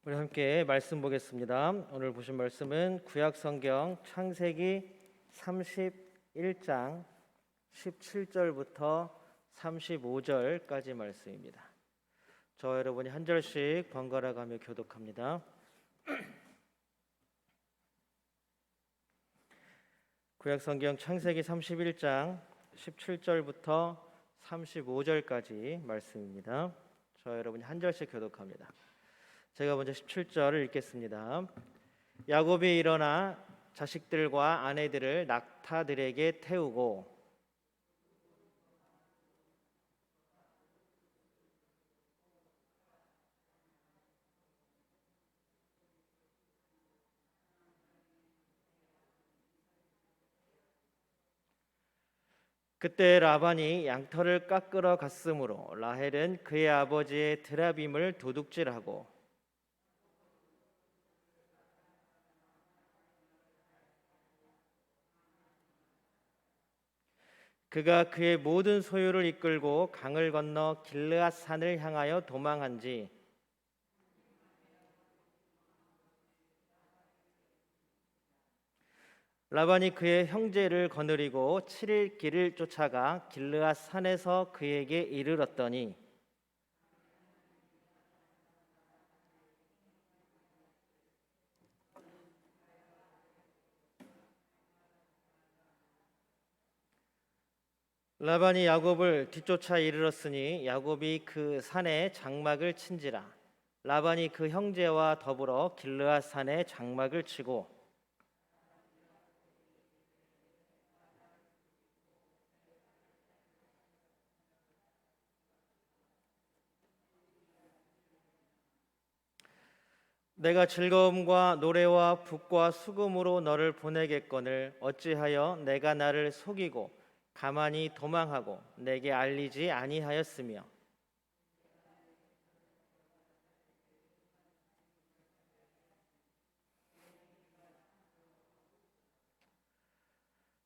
우리 함께 말씀 보겠습니다. 오늘 보신 말씀은 구약성경 창세기 31장 17절부터 35절까지 말씀입니다. 저와 여러분이 한 절씩 번갈아 가며 교독합니다. 구약성경 창세기 31장 17절부터 35절까지 말씀입니다. 저와 여러분이 한 절씩 교독합니다. 제가 먼저 17절을 읽겠습니다. 야곱이 일어나 자식들과 아내들을 낙타들에게 태우고 그때 라반이 양털을 깎으러 갔으므로 라헬은 그의 아버지의 드라빔을 도둑질하고 그가 그의 모든 소유를 이끌고 강을 건너 길르앗 산을 향하여 도망한지 라반이 그의 형제를 거느리고 7일 길을 쫓아가 길르앗 산에서 그에게 이르렀더니 라반이 야곱을 뒤쫓아 이르렀으니 야곱이 그 산에 장막을 친지라. 라반이 그 형제와 더불어 길르앗 산에 장막을 치고 내가 즐거움과 노래와 북과 수금으로 너를 보내겠거늘 어찌하여 내가 나를 속이고 가만히 도망하고 내게 알리지 아니하였으며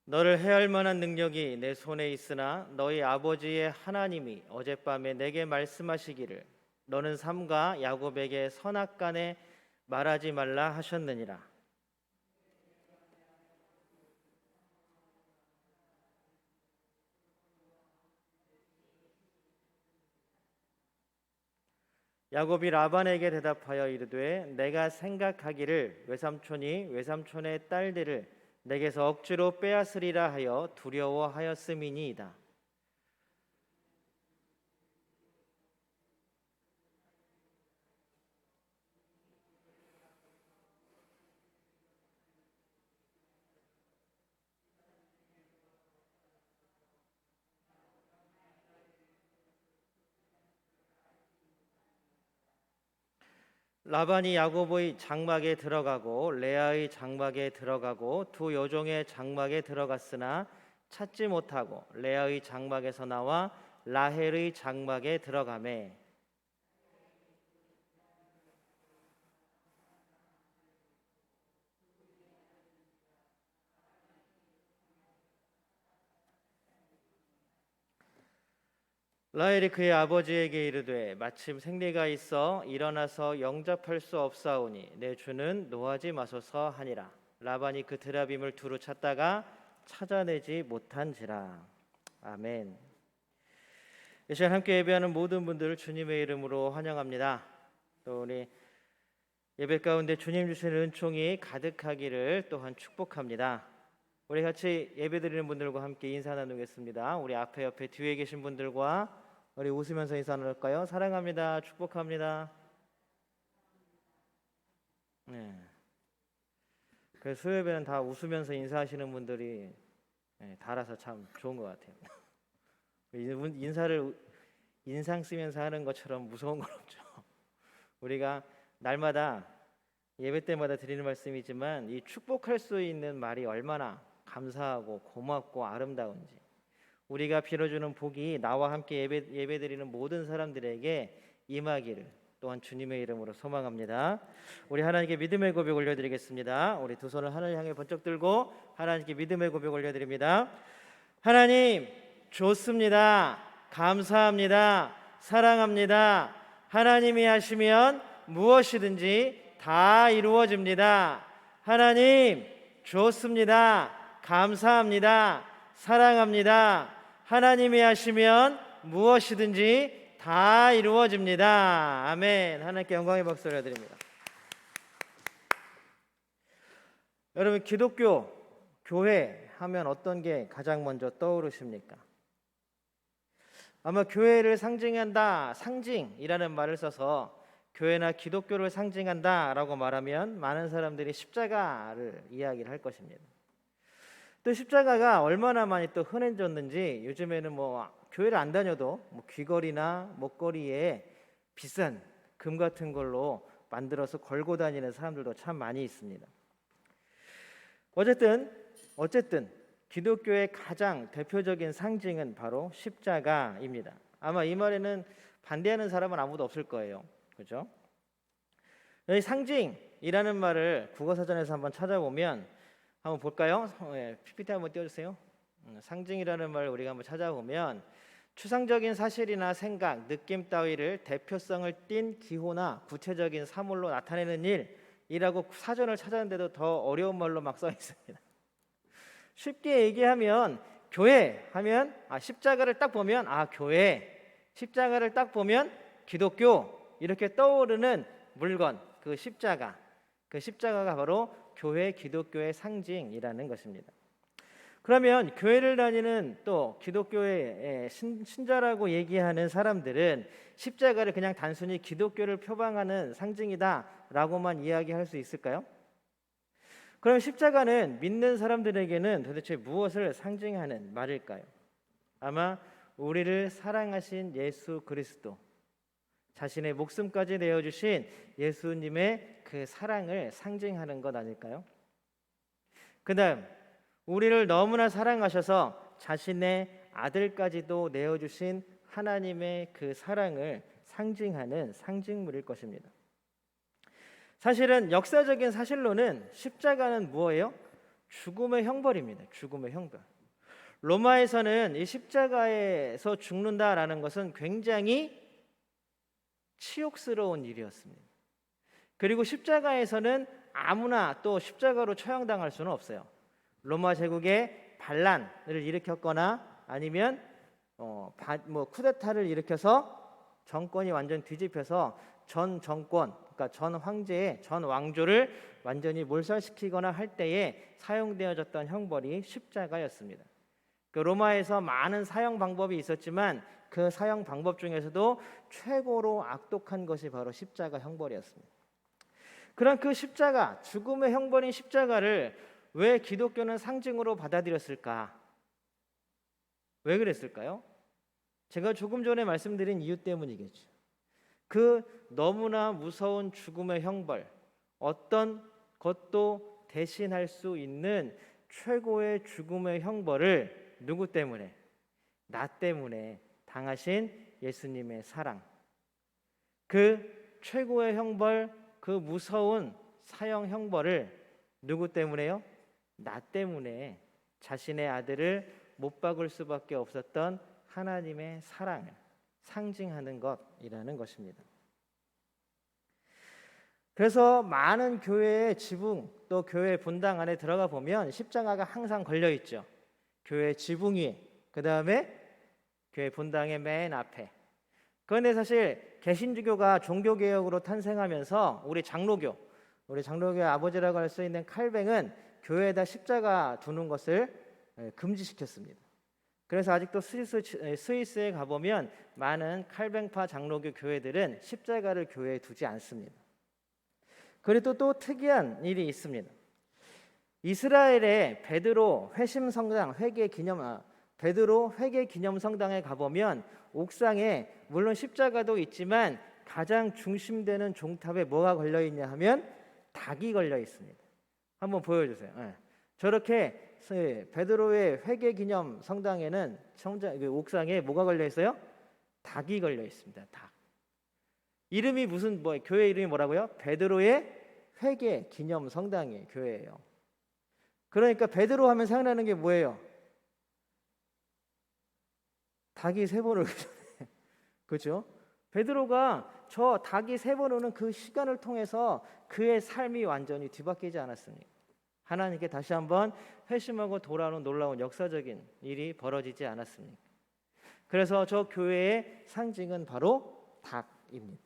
너를 해할 만한 능력이 내 손에 있으나 너희 아버지의 하나님이 어젯밤에 내게 말씀하시기를 너는 삼가 야곱에게 선악간에 말하지 말라 하셨느니라. 야곱이 라반에게 대답하여 이르되 내가 생각하기를 외삼촌이 외삼촌의 딸들을 내게서 억지로 빼앗으리라 하여 두려워하였음이니이다. 라반이 야곱의 장막에 들어가고 레아의 장막에 들어가고 두 여종의 장막에 들어갔으나 찾지 못하고 레아의 장막에서 나와 라헬의 장막에 들어가매 라헬이 그의 아버지에게 이르되 마침 생리가 있어 일어나서 영접할 수 없사오니 내 주는 노하지 마소서 하니라. 라반이 그 드라빔을 두루 찾다가 찾아내지 못한지라. 아멘. 이 시간 함께 예배하는 모든 분들 주님의 이름으로 환영합니다. 또 우리 예배 가운데 주님 주시는 은총이 가득하기를 또한 축복합니다. 우리 같이 예배드리는 분들과 함께 인사 나누겠습니다. 우리 앞에 옆에 뒤에 계신 분들과 우리 웃으면서 인사 나눌까요? 사랑합니다. 축복합니다. 네. 그 수요예배는 다 웃으면서 인사하시는 분들이 달아서 참 좋은 것 같아요. 인사를 인상 쓰면서 하는 것처럼 무서운 건 없죠. 우리가 날마다 예배 때마다 드리는 말씀이지만 이 축복할 수 있는 말이 얼마나 감사하고 고맙고 아름다운지 우리가 빌어주는 복이 나와 함께 예배드리는 모든 사람들에게 임하기를 또한 주님의 이름으로 소망합니다. 우리 하나님께 믿음의 고백 올려드리겠습니다. 우리 두 손을 하늘 향해 번쩍 들고 하나님께 믿음의 고백 올려드립니다. 하나님 좋습니다. 감사합니다. 사랑합니다. 하나님이 하시면 무엇이든지 다 이루어집니다. 하나님 좋습니다. 감사합니다. 사랑합니다. 하나님이 하시면 무엇이든지 다 이루어집니다. 아멘. 하나님께 영광의 박수를 드립니다. 여러분, 기독교 교회 하면 어떤 게 가장 먼저 떠오르십니까? 아마 교회를 상징한다, 상징이라는 말을 써서 교회나 기독교를 상징한다라고 말하면 많은 사람들이 십자가를 이야기를 할 것입니다. 또 십자가가 얼마나 많이 또 흔해졌는지 요즘에는 교회를 안 다녀도 귀걸이나 목걸이에 비싼 금 같은 걸로 만들어서 걸고 다니는 사람들도 참 많이 있습니다. 어쨌든 기독교의 가장 대표적인 상징은 바로 십자가입니다. 아마 이 말에는 반대하는 사람은 아무도 없을 거예요. 그렇죠? 이 상징이라는 말을 국어사전에서 한번 찾아보면 한번 볼까요? PPT 한번 띄워주세요. 상징이라는 말을 우리가 한번 찾아보면 추상적인 사실이나 생각, 느낌 따위를 대표성을 띤 기호나 구체적인 사물로 나타내는 일이라고 사전을 찾았는데도 더 어려운 말로 막 써 있습니다. 쉽게 얘기하면 교회 하면 십자가를 딱 보면 교회, 십자가를 딱 보면 기독교 이렇게 떠오르는 물건, 그 십자가가 바로 교회, 기독교의 상징이라는 것입니다. 그러면 교회를 다니는 또 기독교의 신자라고 얘기하는 사람들은 십자가를 그냥 단순히 기독교를 표방하는 상징이다라고만 이야기할 수 있을까요? 그럼 십자가는 믿는 사람들에게는 도대체 무엇을 상징하는 말일까요? 아마 우리를 사랑하신 예수 그리스도, 자신의 목숨까지 내어주신 예수님의 그 사랑을 상징하는 것 아닐까요? 그 다음 우리를 너무나 사랑하셔서 자신의 아들까지도 내어주신 하나님의 그 사랑을 상징하는 상징물일 것입니다. 사실은 역사적인 사실로는 십자가는 뭐예요? 죽음의 형벌입니다. 죽음의 형벌. 로마에서는 이 십자가에서 죽는다라는 것은 굉장히 치욕스러운 일이었습니다. 그리고 십자가에서는 아무나 또 십자가로 처형당할 수는 없어요. 로마 제국의 반란을 일으켰거나 아니면 쿠데타를 일으켜서 정권이 완전 뒤집혀서 전 정권, 그러니까 전 황제의 전 왕조를 완전히 몰살시키거나 할 때에 사용되어졌던 형벌이 십자가였습니다. 그 로마에서 많은 사형 방법이 있었지만 그 사형 방법 중에서도 최고로 악독한 것이 바로 십자가 형벌이었습니다. 그런 그 십자가, 죽음의 형벌인 십자가를 왜 기독교는 상징으로 받아들였을까? 왜 그랬을까요? 제가 조금 전에 말씀드린 이유 때문이겠죠. 그 너무나 무서운 죽음의 형벌, 어떤 것도 대신할 수 있는 최고의 죽음의 형벌을 누구 때문에? 나 때문에 당하신 예수님의 사랑. 그 최고의 형벌, 그 무서운 사형 형벌을 누구 때문에요? 나 때문에 자신의 아들을 못 박을 수밖에 없었던 하나님의 사랑을 상징하는 것이라는 것입니다. 그래서 많은 교회의 지붕 또 교회 분당 안에 들어가 보면 십자가가 항상 걸려 있죠. 교회 지붕 위에, 그 다음에 교회 분당의 맨 앞에. 그런데 사실 개신주교가 종교개혁으로 탄생하면서 우리 장로교의 아버지라고 할 수 있는 칼뱅은 교회에다 십자가 두는 것을 금지시켰습니다. 그래서 아직도 스위스에 가보면 많은 칼뱅파 장로교 교회들은 십자가를 교회에 두지 않습니다. 그리고 또 특이한 일이 있습니다. 이스라엘의 베드로 회개 기념 성당에 가보면 옥상에 물론 십자가도 있지만 가장 중심되는 종탑에 뭐가 걸려 있냐 하면 닭이 걸려 있습니다. 한번 보여주세요. 저렇게 베드로의 회개 기념 성당에는 옥상에 뭐가 걸려 있어요? 닭이 걸려 있습니다. 닭. 이름이 교회 이름이 뭐라고요? 베드로의 회개 기념 성당이에요. 교회예요. 그러니까 베드로 하면 생각나는 게 뭐예요? 닭이 세 번을 그렇죠? 베드로가 저 닭이 3번 우는 그 시간을 통해서 그의 삶이 완전히 뒤바뀌지 않았습니까? 하나님께 다시 한번 회심하고 돌아오는 놀라운 역사적인 일이 벌어지지 않았습니까? 그래서 저 교회의 상징은 바로 닭입니다.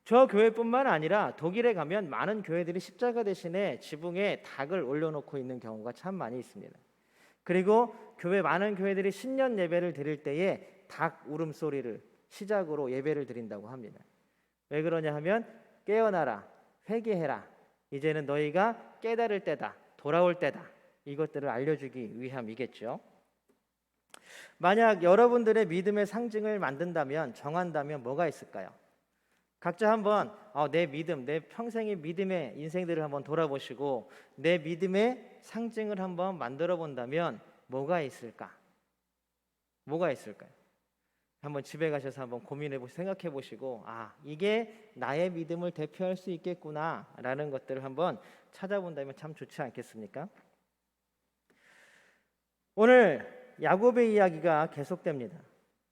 저 교회뿐만 아니라 독일에 가면 많은 교회들이 십자가 대신에 지붕에 닭을 올려놓고 있는 경우가 참 많이 있습니다. 그리고 많은 교회들이 신년 예배를 드릴 때에 닭 울음소리를 시작으로 예배를 드린다고 합니다. 왜 그러냐 하면 깨어나라, 회개해라, 이제는 너희가 깨달을 때다, 돌아올 때다, 이것들을 알려주기 위함이겠죠. 만약 여러분들의 믿음의 상징을 만든다면, 정한다면 뭐가 있을까요? 각자 한번 내 믿음, 내 평생의 믿음의 인생들을 한번 돌아보시고 내 믿음의 상징을 한번 만들어 본다면 뭐가 있을까? 뭐가 있을까요? 한번 집에 가셔서 한번 고민해 보시고 생각해 보시고 이게 나의 믿음을 대표할 수 있겠구나라는 것들을 한번 찾아본다면 참 좋지 않겠습니까? 오늘 야곱의 이야기가 계속됩니다.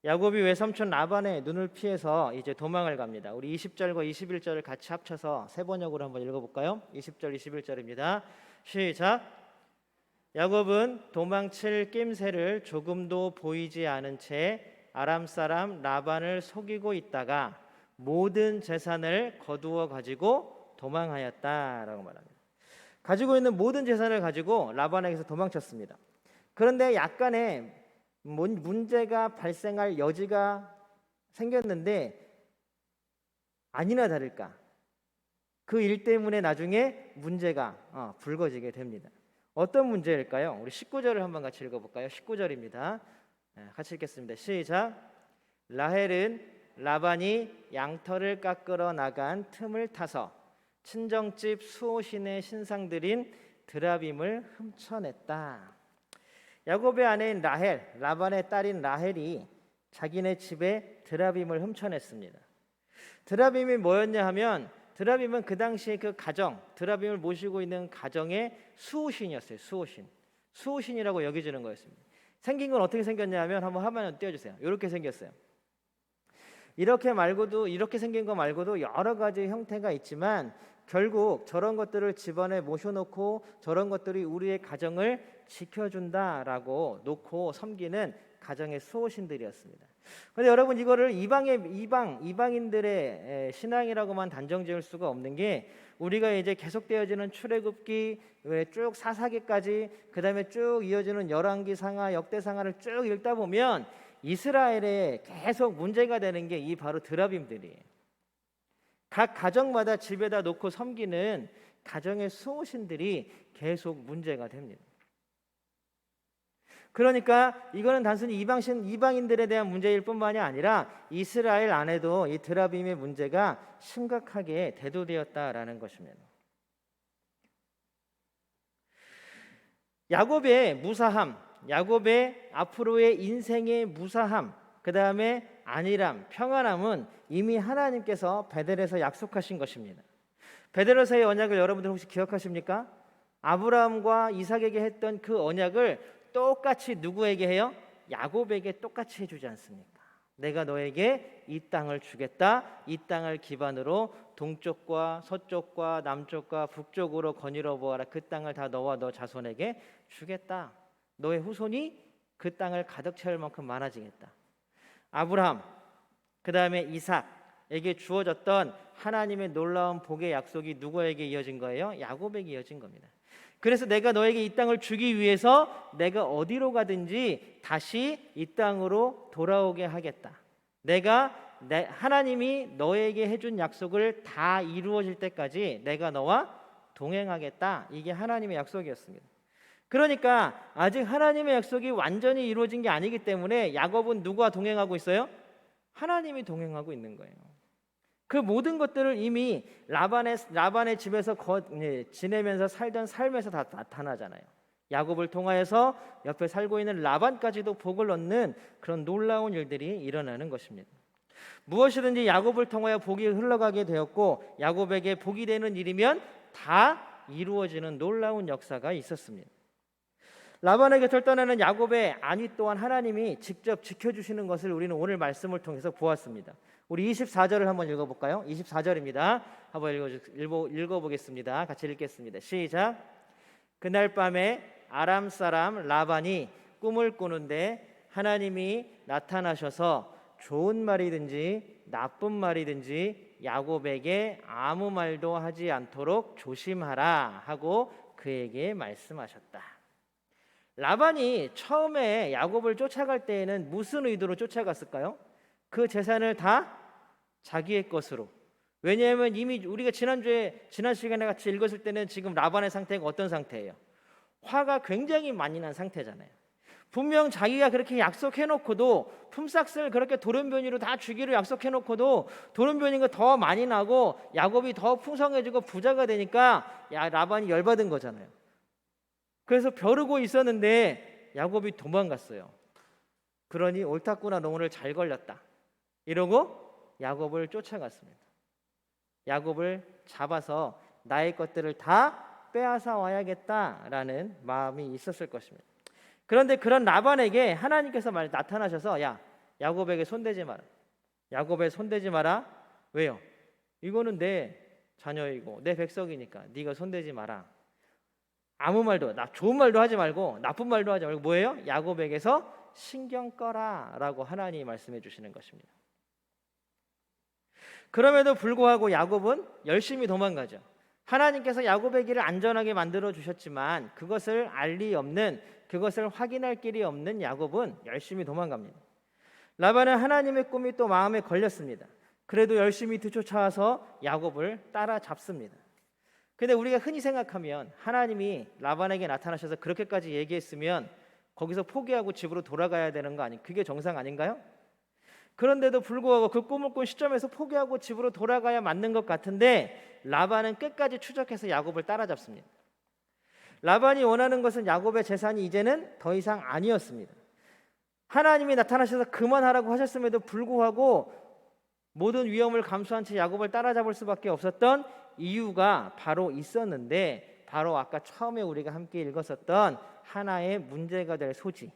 야곱이 외삼촌 라반의 눈을 피해서 이제 도망을 갑니다. 우리 20절과 21절을 같이 합쳐서 세 번역으로 한번 읽어볼까요? 20절 21절입니다. 시작. 야곱은 도망칠 낌새를 조금도 보이지 않은 채 아람 사람 라반을 속이고 있다가 모든 재산을 거두어 가지고 도망하였다라고 말합니다. 가지고 있는 모든 재산을 가지고 라반에게서 도망쳤습니다. 그런데 약간의 문제가 발생할 여지가 생겼는데 아니나 다를까 그 일 때문에 나중에 문제가 불거지게 됩니다. 어떤 문제일까요? 우리 19절을 한번 같이 읽어볼까요? 19절입니다. 같이 읽겠습니다. 시작. 라헬은 라반이 양털을 깎으러 나간 틈을 타서 친정집 수호신의 신상들인 드라빔을 훔쳐냈다. 야곱의 아내인 라헬, 라반의 딸인 라헬이 자기네 집에 드라빔을 훔쳐냈습니다. 드라빔이 뭐였냐 하면 드라빔은 그 당시에 그 가정, 드라빔을 모시고 있는 가정의 수호신이었어요. 수호신이라고 여겨지는 거였습니다. 생긴 건 어떻게 생겼냐 하면 한번 화면 띄워주세요. 이렇게 생겼어요. 이렇게 생긴 거 말고도 여러 가지 형태가 있지만 결국 저런 것들을 집안에 모셔놓고 저런 것들이 우리의 가정을 지켜준다라고 놓고 섬기는 가정의 수호신들이었습니다. 그런데 여러분 이거를 이방인들의 신앙이라고만 단정 지을 수가 없는 게 우리가 이제 계속되어지는 출애굽기 쭉 사사기까지 그다음에 쭉 이어지는 열왕기 상하 역대상하를 쭉 읽다 보면 이스라엘에 계속 문제가 되는 게 이 바로 드라빔들이에요. 각 가정마다 집에다 놓고 섬기는 가정의 수호신들이 계속 문제가 됩니다. 그러니까 이거는 단순히 이방인들에 대한 문제일 뿐만이 아니라 이스라엘 안에도 이 드라빔의 문제가 심각하게 대두되었다라는 것입니다. 야곱의 무사함, 야곱의 앞으로의 인생의 무사함, 그 다음에 안일함, 평안함은 이미 하나님께서 베델에서 약속하신 것입니다. 베델에서의 언약을 여러분들 혹시 기억하십니까? 아브라함과 이삭에게 했던 그 언약을 똑같이 누구에게 해요? 야곱에게 똑같이 해주지 않습니까? 내가 너에게 이 땅을 주겠다. 이 땅을 기반으로 동쪽과 서쪽과 남쪽과 북쪽으로 거닐어 보아라. 그 땅을 다 너와 너 자손에게 주겠다. 너의 후손이 그 땅을 가득 채울 만큼 많아지겠다. 아브라함, 그 다음에 이삭에게 주어졌던 하나님의 놀라운 복의 약속이 누구에게 이어진 거예요? 야곱에게 이어진 겁니다. 그래서 내가 너에게 이 땅을 주기 위해서 내가 어디로 가든지 다시 이 땅으로 돌아오게 하겠다. 하나님이 너에게 해준 약속을 다 이루어질 때까지 내가 너와 동행하겠다. 이게 하나님의 약속이었습니다. 그러니까 아직 하나님의 약속이 완전히 이루어진 게 아니기 때문에 야곱은 누구와 동행하고 있어요? 하나님이 동행하고 있는 거예요. 그 모든 것들을 이미 라반의 집에서 지내면서 살던 삶에서 다 나타나잖아요. 야곱을 통하여서 옆에 살고 있는 라반까지도 복을 얻는 그런 놀라운 일들이 일어나는 것입니다. 무엇이든지 야곱을 통하여 복이 흘러가게 되었고 야곱에게 복이 되는 일이면 다 이루어지는 놀라운 역사가 있었습니다. 라반의 곁을 떠나는 야곱의 안위 또한 하나님이 직접 지켜주시는 것을 우리는 오늘 말씀을 통해서 보았습니다. 우리 24절을 한번 읽어볼까요? 24절입니다. 한번 읽어보겠습니다. 같이 읽겠습니다. 시작. 그날 밤에 아람 사람 라반이 꿈을 꾸는데 하나님이 나타나셔서 좋은 말이든지 나쁜 말이든지 야곱에게 아무 말도 하지 않도록 조심하라 하고 그에게 말씀하셨다. 라반이 처음에 야곱을 쫓아갈 때에는 무슨 의도로 쫓아갔을까요? 그 재산을 다 자기의 것으로. 왜냐하면 이미 우리가 지난 시간에 같이 읽었을 때는 지금 라반의 상태가 어떤 상태예요? 화가 굉장히 많이 난 상태잖아요. 분명 자기가 그렇게 약속해놓고도 품삯을 그렇게 돌연변이로 다 주기로 약속해놓고도 돌연변이가 더 많이 나고 야곱이 더 풍성해지고 부자가 되니까 라반이 열받은 거잖아요. 그래서 벼르고 있었는데 야곱이 도망갔어요. 그러니 옳았구나, 너 오늘 잘 걸렸다 이러고 야곱을 쫓아갔습니다. 야곱을 잡아서 나의 것들을 다 빼앗아 와야겠다라는 마음이 있었을 것입니다. 그런데 그런 라반에게 하나님께서 나타나셔서 야, 야곱에게 손대지 마라. 야곱에 손대지 마라. 왜요? 이거는 내 자녀이고 내 백성이니까 네가 손대지 마라. 아무 말도, 좋은 말도 하지 말고 나쁜 말도 하지 말고 뭐예요? 야곱에게서 신경 꺼라라고 하나님이 말씀해 주시는 것입니다. 그럼에도 불구하고 야곱은 열심히 도망가죠. 하나님께서 야곱의 길을 안전하게 만들어 주셨지만 그것을 알 리 없는, 그것을 확인할 길이 없는 야곱은 열심히 도망갑니다. 라반은 하나님의 꿈이 또 마음에 걸렸습니다. 그래도 열심히 뒤쫓아와서 야곱을 따라잡습니다. 근데 우리가 흔히 생각하면 하나님이 라반에게 나타나셔서 그렇게까지 얘기했으면 거기서 포기하고 집으로 돌아가야 되는 거 아니? 그게 정상 아닌가요? 그런데도 불구하고 그 꿈을 꾼 시점에서 포기하고 집으로 돌아가야 맞는 것 같은데 라반은 끝까지 추적해서 야곱을 따라잡습니다. 라반이 원하는 것은 야곱의 재산이 이제는 더 이상 아니었습니다. 하나님이 나타나셔서 그만하라고 하셨음에도 불구하고 모든 위험을 감수한 채 야곱을 따라잡을 수밖에 없었던 이유가 바로 있었는데, 바로 아까 처음에 우리가 함께 읽었었던 하나의 문제가 될 소지,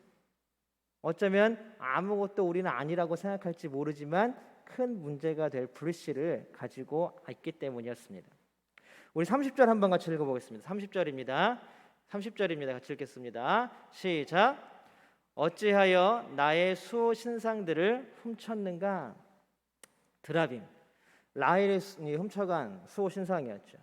어쩌면 아무것도 우리는 아니라고 생각할지 모르지만 큰 문제가 될 불씨를 가지고 있기 때문이었습니다. 우리 30절 한번 같이 읽어보겠습니다. 30절입니다. 같이 읽겠습니다. 시작. 어찌하여 나의 수호 신상들을 훔쳤는가? 드라빔, 라헬이 훔쳐간 수호 신상이었죠.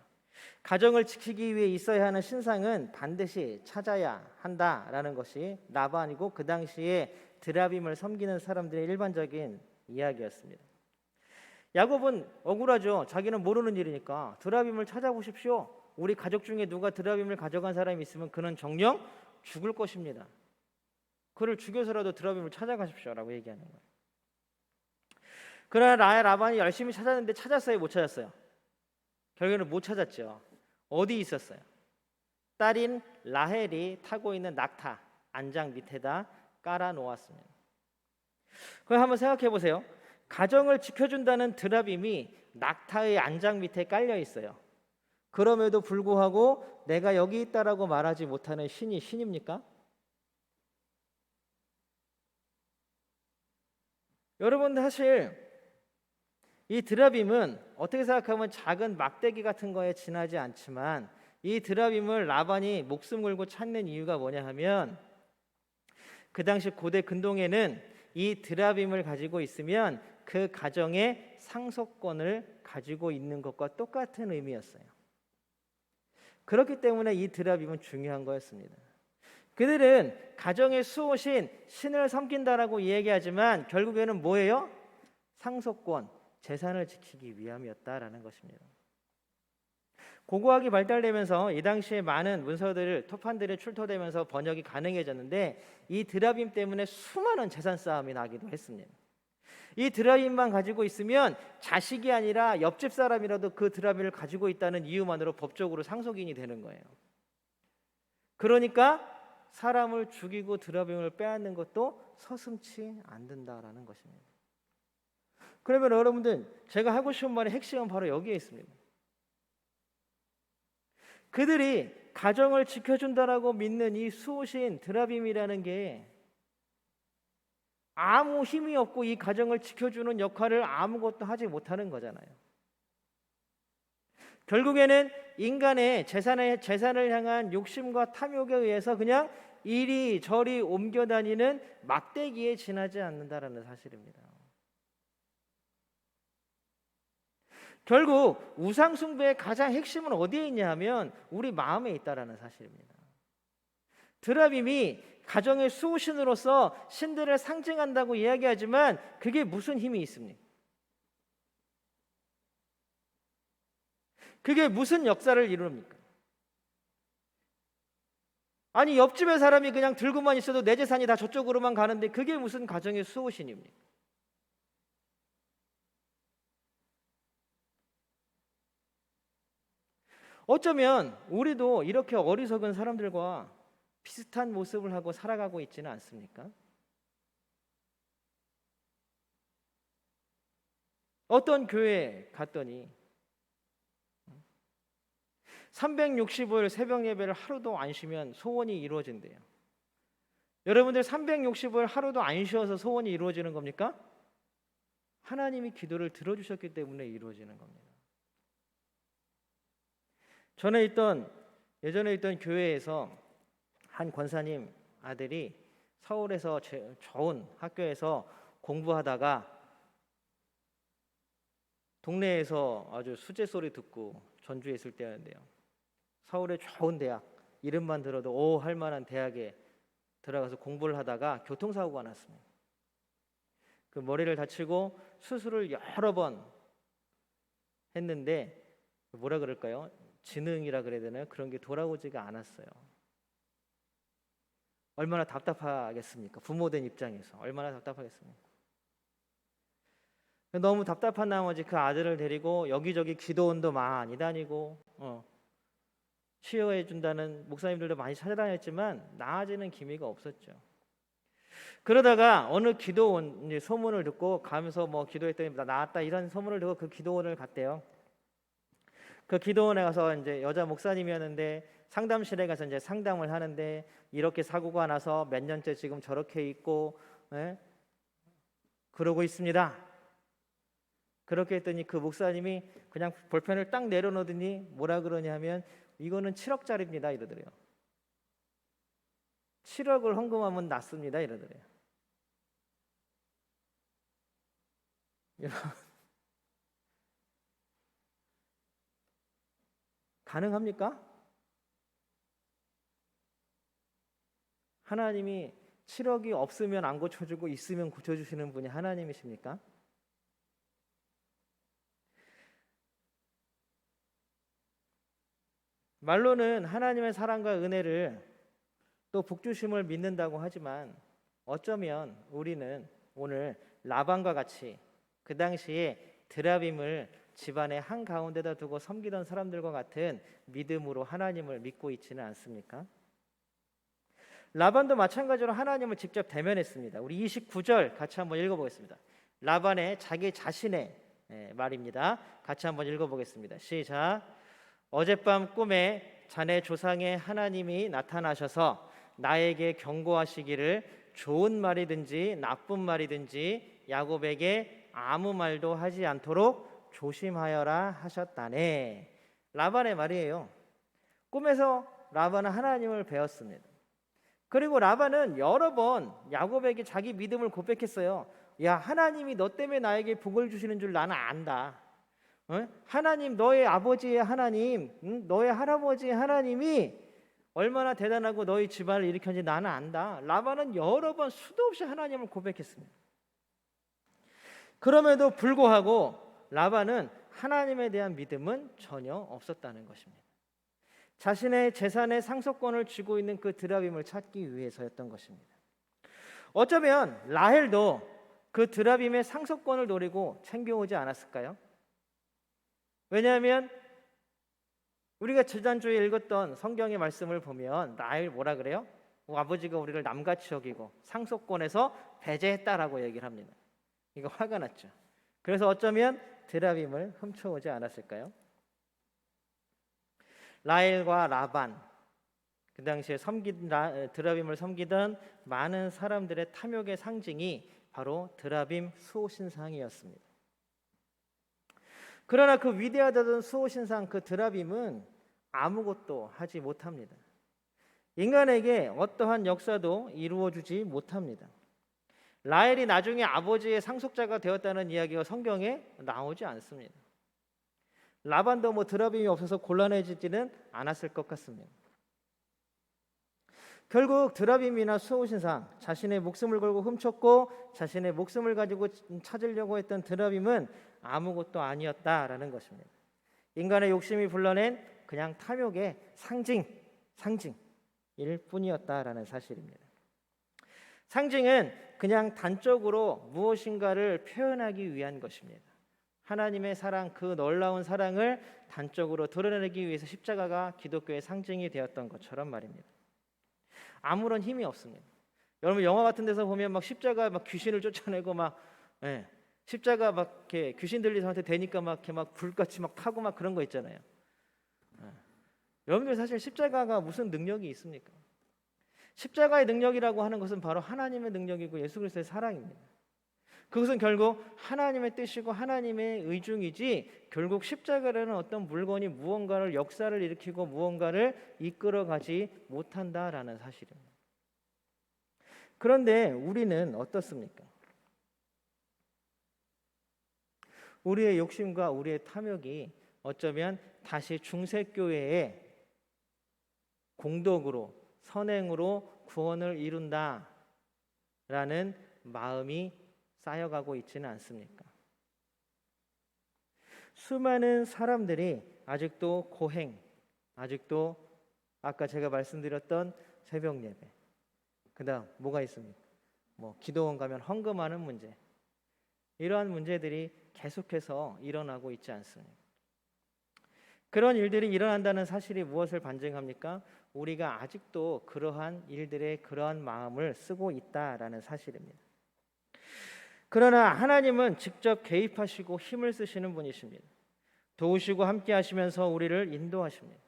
가정을 지키기 위해 있어야 하는 신상은 반드시 찾아야 한다라는 것이 라반이고 그 당시에 드라빔을 섬기는 사람들의 일반적인 이야기였습니다. 야곱은 억울하죠. 자기는 모르는 일이니까 드라빔을 찾아보십시오. 우리 가족 중에 누가 드라빔을 가져간 사람이 있으면 그는 정녕 죽을 것입니다. 그를 죽여서라도 드라빔을 찾아가십시오라고 얘기하는 거예요. 그러나 라반이 열심히 찾았는데 찾았어요, 못 찾았어요? 결국에는 못 찾았죠. 어디 있었어요? 딸인 라헬이 타고 있는 낙타 안장 밑에다 깔아 놓았습니다. 그럼 한번 생각해 보세요. 가정을 지켜준다는 드라빔이 낙타의 안장 밑에 깔려 있어요. 그럼에도 불구하고 내가 여기 있다라고 말하지 못하는 신이 신입니까? 여러분, 사실 이 드라빔은 어떻게 생각하면 작은 막대기 같은 거에 지나지 않지만 이 드라빔을 라반이 목숨 걸고 찾는 이유가 뭐냐 하면, 그 당시 고대 근동에는 이 드라빔을 가지고 있으면 그 가정의 상속권을 가지고 있는 것과 똑같은 의미였어요. 그렇기 때문에 이 드라빔은 중요한 거였습니다. 그들은 가정의 수호신, 신을 섬긴다라고 이야기하지만 결국에는 뭐예요? 상속권, 재산을 지키기 위함이었다라는 것입니다. 고고학이 발달되면서 이 당시에 많은 문서들, 토판들이 출토되면서 번역이 가능해졌는데 이 드라빔 때문에 수많은 재산 싸움이 나기도 했습니다. 이 드라빔만 가지고 있으면 자식이 아니라 옆집 사람이라도 그 드라빔을 가지고 있다는 이유만으로 법적으로 상속인이 되는 거예요. 그러니까 사람을 죽이고 드라빔을 빼앗는 것도 서슴지 않는다라는 것입니다. 그러면 여러분들, 제가 하고 싶은 말의 핵심은 바로 여기에 있습니다. 그들이 가정을 지켜준다라고 믿는 이 수호신 드라빔이라는 게 아무 힘이 없고 이 가정을 지켜주는 역할을 아무것도 하지 못하는 거잖아요. 결국에는 인간의 재산을 향한 욕심과 탐욕에 의해서 그냥 이리저리 옮겨다니는 막대기에 지나지 않는다라는 사실입니다. 결국 우상숭배의 가장 핵심은 어디에 있냐 하면 우리 마음에 있다라는 사실입니다. 드라빔이 가정의 수호신으로서 신들을 상징한다고 이야기하지만 그게 무슨 힘이 있습니까? 그게 무슨 역사를 이룹니까? 아니 옆집에 사람이 그냥 들고만 있어도 내 재산이 다 저쪽으로만 가는데 그게 무슨 가정의 수호신입니까? 어쩌면 우리도 이렇게 어리석은 사람들과 비슷한 모습을 하고 살아가고 있지는 않습니까? 어떤 교회에 갔더니 365일 새벽 예배를 하루도 안 쉬면 소원이 이루어진대요. 여러분들 365일 하루도 안 쉬어서 소원이 이루어지는 겁니까? 하나님이 기도를 들어주셨기 때문에 이루어지는 겁니다. 예전에 있던 교회에서 한 권사님 아들이 서울에서 좋은 학교에서 공부하다가 동네에서 아주 수재 소리 듣고 전주에 있을 때였는데요. 서울의 좋은 대학, 이름만 들어도 오 할 만한 대학에 들어가서 공부를 하다가 교통사고가 났습니다. 그 머리를 다치고 수술을 여러 번 했는데 뭐라 그럴까요? 지능이라 그래야 되나요? 그런 게 돌아오지가 않았어요. 얼마나 답답하겠습니까? 부모된 입장에서 얼마나 답답하겠습니까? 너무 답답한 나머지 그 아들을 데리고 여기저기 기도원도 많이 다니고 치유해 준다는 목사님들도 많이 찾아다녔지만 나아지는 기미가 없었죠. 그러다가 어느 기도원 이제 소문을 듣고 가면서 뭐 기도했더니 나 나았다 이런 소문을 듣고 그 기도원을 갔대요. 그 기도원에 가서 이제 여자 목사님이었는데 상담실에 가서 이제 상담을 하는데 이렇게 사고가 나서 몇 년째 지금 저렇게 있고 그러고 있습니다. 그렇게 했더니 그 목사님이 그냥 볼펜을 딱 내려놓더니 뭐라 그러냐면 이거는 7억짜리입니다 이러더래요. 7억을 헌금하면 낫습니다 이러더래요. 가능합니까? 하나님이 7억이 없으면 안 고쳐주고 있으면 고쳐주시는 분이 하나님이십니까? 말로는 하나님의 사랑과 은혜를 또 복주심을 믿는다고 하지만 어쩌면 우리는 오늘 라반과 같이 그 당시에 드라빔을 집안의 한가운데다 두고 섬기던 사람들과 같은 믿음으로 하나님을 믿고 있지는 않습니까? 라반도 마찬가지로 하나님을 직접 대면했습니다. 우리 29절 같이 한번 읽어보겠습니다. 라반의 자기 자신의 말입니다. 같이 한번 읽어보겠습니다. 시작. 어젯밤 꿈에 자네 조상의 하나님이 나타나셔서 나에게 경고하시기를 좋은 말이든지 나쁜 말이든지 야곱에게 아무 말도 하지 않도록 조심하여라 하셨다네. 라반의 말이에요. 꿈에서 라반은 하나님을 배웠습니다. 그리고 라반은 여러 번 야곱에게 자기 믿음을 고백했어요. 야, 하나님이 너 때문에 나에게 복을 주시는 줄 나는 안다. 하나님, 너의 아버지의 하나님, 너의 할아버지의 하나님이 얼마나 대단하고 너희 집안을 일으켰는지 나는 안다. 라반은 여러 번 수도 없이 하나님을 고백했습니다. 그럼에도 불구하고 라반은 하나님에 대한 믿음은 전혀 없었다는 것입니다. 자신의 재산의 상속권을 쥐고 있는 그 드라빔을 찾기 위해서였던 것입니다. 어쩌면 라헬도 그 드라빔의 상속권을 노리고 챙겨오지 않았을까요? 왜냐하면 우리가 지난주에 읽었던 성경의 말씀을 보면 라헬 뭐라 그래요? 아버지가 우리를 남같이 여기고 상속권에서 배제했다라고 얘기를 합니다. 이거 화가 났죠. 그래서 어쩌면 드라빔을 훔쳐오지 않았을까요? 라헬과 라반 그 당시에 드라빔을 섬기던 많은 사람들의 탐욕의 상징이 바로 드라빔 수호신상이었습니다. 그러나 그 위대하다던 수호신상 그 드라빔은 아무것도 하지 못합니다. 인간에게 어떠한 역사도 이루어주지 못합니다. 라헬이 나중에 아버지의 상속자가 되었다는 이야기가 성경에 나오지 않습니다. 라반도 드라빔이 없어서 곤란해지지는 않았을 것 같습니다. 결국 드라빔이나 수호신상, 자신의 목숨을 걸고 훔쳤고 자신의 목숨을 가지고 찾으려고 했던 드라빔은 아무것도 아니었다라는 것입니다. 인간의 욕심이 불러낸 그냥 탐욕의 상징일 뿐이었다라는 사실입니다. 상징은 그냥 단적으로 무엇인가를 표현하기 위한 것입니다. 하나님의 사랑, 그 놀라운 사랑을 단적으로 드러내기 위해서 십자가가 기독교의 상징이 되었던 것처럼 말입니다. 아무런 힘이 없습니다. 여러분 영화 같은 데서 보면 막 십자가 막 귀신을 쫓아내고 십자가 막 이렇게 귀신 들리서한테 대니까 막 이렇게 막 불같이 막 타고 막 그런 거 있잖아요. 여러분들 사실 십자가가 무슨 능력이 있습니까? 십자가의 능력이라고 하는 것은 바로 하나님의 능력이고 예수 그리스도의 사랑입니다. 그것은 결국 하나님의 뜻이고 하나님의 의중이지 결국 십자가라는 어떤 물건이 무언가를 역사를 일으키고 무언가를 이끌어가지 못한다라는 사실입니다. 그런데 우리는 어떻습니까? 우리의 욕심과 우리의 탐욕이 어쩌면 다시 중세교회의 공덕으로 선행으로 구원을 이룬다라는 마음이 쌓여가고 있지는 않습니까? 수많은 사람들이 아직도 고행, 아직도 아까 제가 말씀드렸던 새벽 예배, 그다음 뭐가 있습니까? 기도원 가면 헌금하는 문제, 이러한 문제들이 계속해서 일어나고 있지 않습니까? 그런 일들이 일어난다는 사실이 무엇을 반증합니까? 우리가 아직도 그러한 일들의 그러한 마음을 쓰고 있다라는 사실입니다. 그러나 하나님은 직접 개입하시고 힘을 쓰시는 분이십니다. 도우시고 함께 하시면서 우리를 인도하십니다.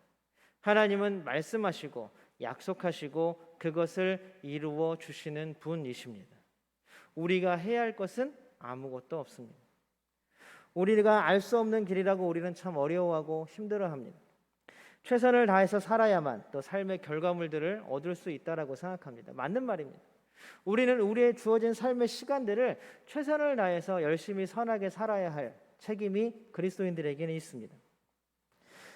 하나님은 말씀하시고 약속하시고 그것을 이루어 주시는 분이십니다. 우리가 해야 할 것은 아무것도 없습니다. 우리가 알 수 없는 길이라고 우리는 참 어려워하고 힘들어합니다. 최선을 다해서 살아야만 또 삶의 결과물들을 얻을 수 있다라고 생각합니다. 맞는 말입니다. 우리는 우리의 주어진 삶의 시간들을 최선을 다해서 열심히 선하게 살아야 할 책임이 그리스도인들에게는 있습니다.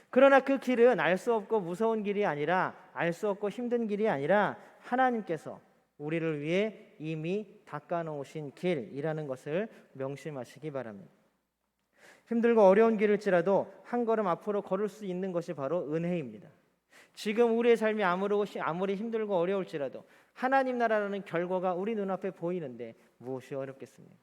그러나 그 길은 알 수 없고 무서운 길이 아니라, 알 수 없고 힘든 길이 아니라 하나님께서 우리를 위해 이미 닦아놓으신 길이라는 것을 명심하시기 바랍니다. 힘들고 어려운 길일지라도 한 걸음 앞으로 걸을 수 있는 것이 바로 은혜입니다. 지금 우리의 삶이 아무리 힘들고 어려울지라도 하나님 나라라는 결과가 우리 눈앞에 보이는데 무엇이 어렵겠습니까?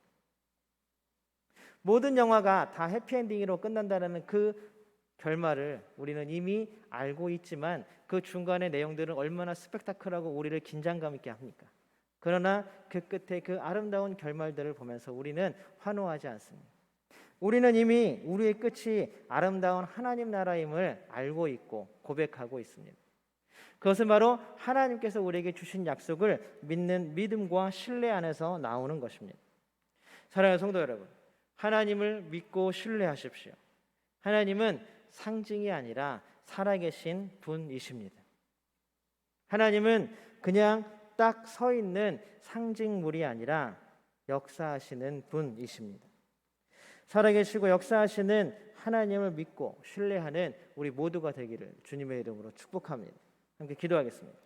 모든 영화가 다 해피엔딩으로 끝난다는 그 결말을 우리는 이미 알고 있지만 그 중간의 내용들은 얼마나 스펙타클하고 우리를 긴장감 있게 합니까? 그러나 그 끝에 그 아름다운 결말들을 보면서 우리는 환호하지 않습니다. 우리는 이미 우리의 끝이 아름다운 하나님 나라임을 알고 있고 고백하고 있습니다. 그것은 바로 하나님께서 우리에게 주신 약속을 믿는 믿음과 신뢰 안에서 나오는 것입니다. 사랑하는 성도 여러분, 하나님을 믿고 신뢰하십시오. 하나님은 상징이 아니라 살아계신 분이십니다. 하나님은 그냥 딱 서 있는 상징물이 아니라 역사하시는 분이십니다. 살아계시고 역사하시는 하나님을 믿고 신뢰하는 우리 모두가 되기를 주님의 이름으로 축복합니다. 함께 기도하겠습니다.